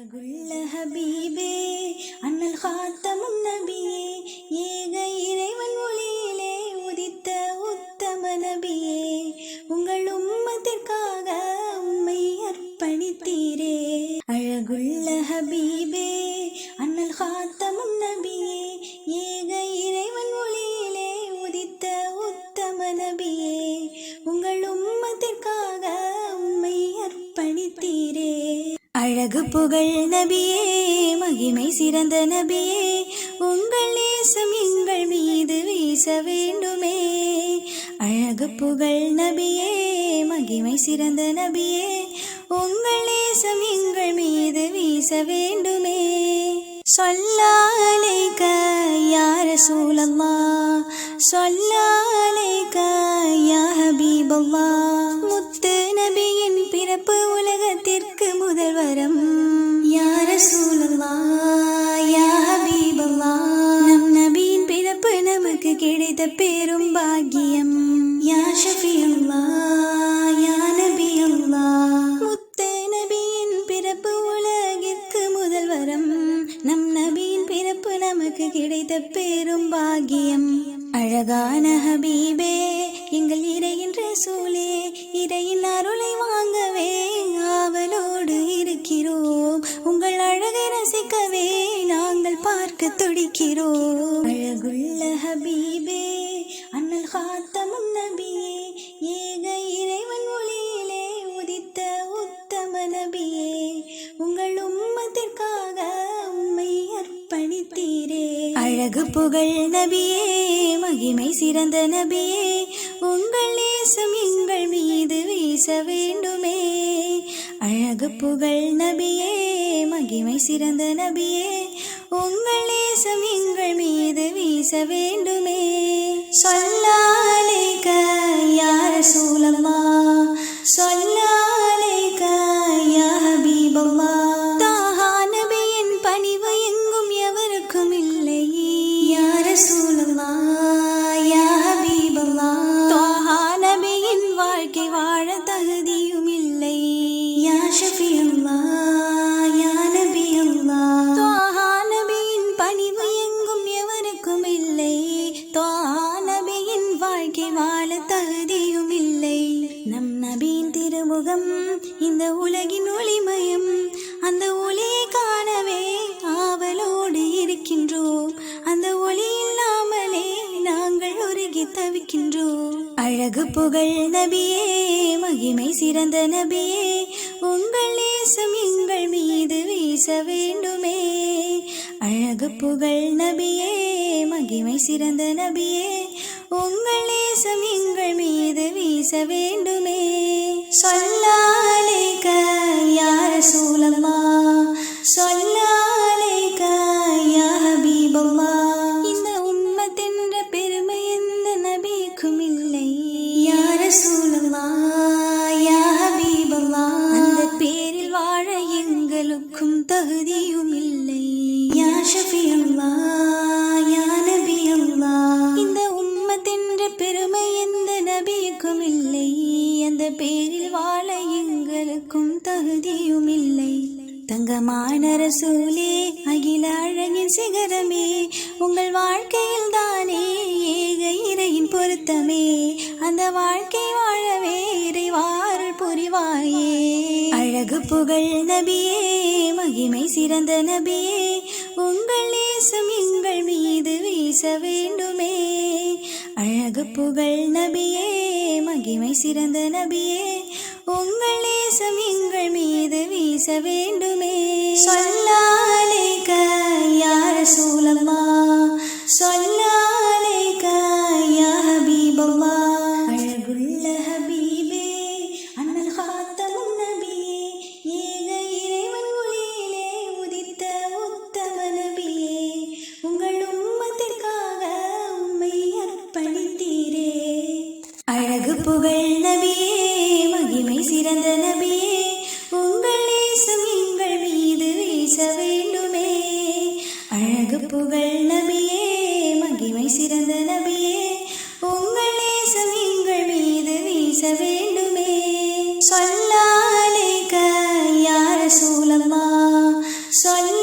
அழகுள்ள ஹபீபே அண்ணல் காத்தமும் நபியே, ஏக இறைவன் ஒளியிலே உதித்த உத்தம நபியே, உங்கள் உம்மத்திற்காக உம்மை அர்ப்பணித்தீரே. அழகுள்ள ஹபீபே அண்ணல் காத்தமும் நபியே, ஏக இறைவன் ஒளியிலே உதித்த உத்தம நபியே, உங்கள் உம்மத்திற்காக உம்மை அர்ப்பணித்தீரே. அழகு புகழ் நபியே, மகிமை சிறந்த நபியே, உங்கள் நேசம் எங்கள் மீது வீச வேண்டுமே. அழகு புகழ் நபியே, மகிமை சிறந்த நபியே, உங்கள் நேசம் எங்கள் மீது வீச வேண்டுமே. ஸல்லா அலைக யா ரசூலல்லாஹ், ஸல்லா அலைக யா ஹபீபல்லாஹ். முத்து நபியின் பிறப்பு உலகத்திற்கு முதல் வரம். யா ரசூலல்லாஹ் யா ஹபீபல்லாஹ், நம் நபியின் பிறப்பு நமக்கு கிடைத்த பெரும் பாக்கியம். யா ஷஃபியுல்லாஹ் யா நபியுல்லாஹ், முத்து நபியின் பிறப்பு உலகிற்கு முதல் வரம். நம் நபியின் பிறப்பு நமக்கு கிடைத்த பெரும் பாக்கியம். அழகான ஹபீபே எங்கள் இறையின் ரசூலே, இறையின் அருளை வாங்கவே ஆவலோடு இருக்கிறோம். உங்கள் அழகை ரசிக்கவே நாங்கள் பார்க்க துடிக்கிறோம். அழகுள்ள ஹபீபே அண்ணல் காத்தமும் நபியே, ஏக இறைவன் ஒளியிலே உதித்த உத்தம நபியே, உங்கள் உம்மத்திற்காக உம்மை அர்ப்பணித்தீரே. அழகு புகழ் நபியே, மகிமை சிறந்த நபியே, உங்கள் நேசம் எங்கள் மீது வீச வேண்டுமே. அழகு புகழ் நபியே, மகிமை சிறந்த நபியே, உங்கள் நேசம் எங்கள் மீது வீச வேண்டுமே. ஸல்லா அலைக யா ரசூலல்லாஹ், ஸல்லா அலைக யா ஹபீபல்லாஹ். தாஹா நபியின் பணிவு எங்கும் எவருக்கும் இல்லை. யா ரசூலல்லாஹ் யா ஹபீபல்லாஹ், தாஹா நபியின் வாழ்க்கை வாழ தகுதியும் இல்லை. யா ஷஃபியுல்லாஹ் யா நபியுல்லாஹ், தாஹா நபியின் பணிவு எங்கும் எவருக்கும் இல்லை. தாஹா நபியின் வாழ்க்கை வாழ தகுதியும் இல்லை. நம் நபியின் திருமுகம் இந்த உலகின் ஒளிமயம், அந்த ஒளியை காணவே ஆவலோடு இருக்கின்றோம். அந்த ஒளி இல்லாமலே நாங்கள் உருகி தவிக்கின்றோம். அழகு புகழ் நபியே, மகிமை சிறந்த நபியே, உங்கள் நேசம் எங்கள் மீது வீச வேண்டுமே. அழகு புகழ் நபியே, மகிமை சிறந்த நபியே, உங்கள் நேசம் எங்கள் மீது வீச வேண்டுமே. ஸல்லா அலைக யா ரசூலல்லாஹ், ஸல்லா அலைக யா ஹபீபல்லாஹ். இந்த உம்மத்தென்ற பெருமை எந்த நபிக்கும் இல்லை. யா ரசூலல்லாஹ் யா ஹபீபல்லாஹ், அந்த பேரில் வாழ எங்களுக்கும் தகுதியும் இல்லை. யா ஷஃபியுல்லாஹ் யா நபியுல்லாஹ், இந்த உம்மத்தென்ற பெருமை எந்த நபிக்கும் இல்லை. அந்த பேரில் வாழ எங்களுக்கும் தகுதியும் இல்லை. தங்கமான ரசூலே, அகில அழகின் சிகரமே, உங்கள் வாழ்க்கையில் தானே ஏக இறையின் பொருத்தமே. அந்த வாழ்க்கை வாழவே இறைவாரல் புரிவாயே. அழகு புகழ் நபியே, மகிமை சிறந்த நபியே, உங்கள் நேசம் எங்கள் மீது வீச வேண்டுமே. அழகு புகழ் நபியே, மகிமை சிறந்த நபியே, உங்கள் நேசம் எங்கள் மீது வீச வேண்டுமே. ஸல்லா அலைக யா ரசூலல்லாஹ், ஸல்லா அலைக யா ஹபீபல்லாஹ். அழகுள்ள ஹபீபே அண்ணல் காத்தமும் நபியே, ஏக இறைவன் ஒளியிலே உதித்த உத்தம நபியே, உங்கள் உம்மத்திற்காக உம்மை அர்ப்பணித்தீரே. அழகு புகழ் நபியே, மகிமை சிறந்த நபியே, உங்கள் நேசம் எங்கள் மீது வீச வேண்டுமே. அழகு புகழ் சொல்ல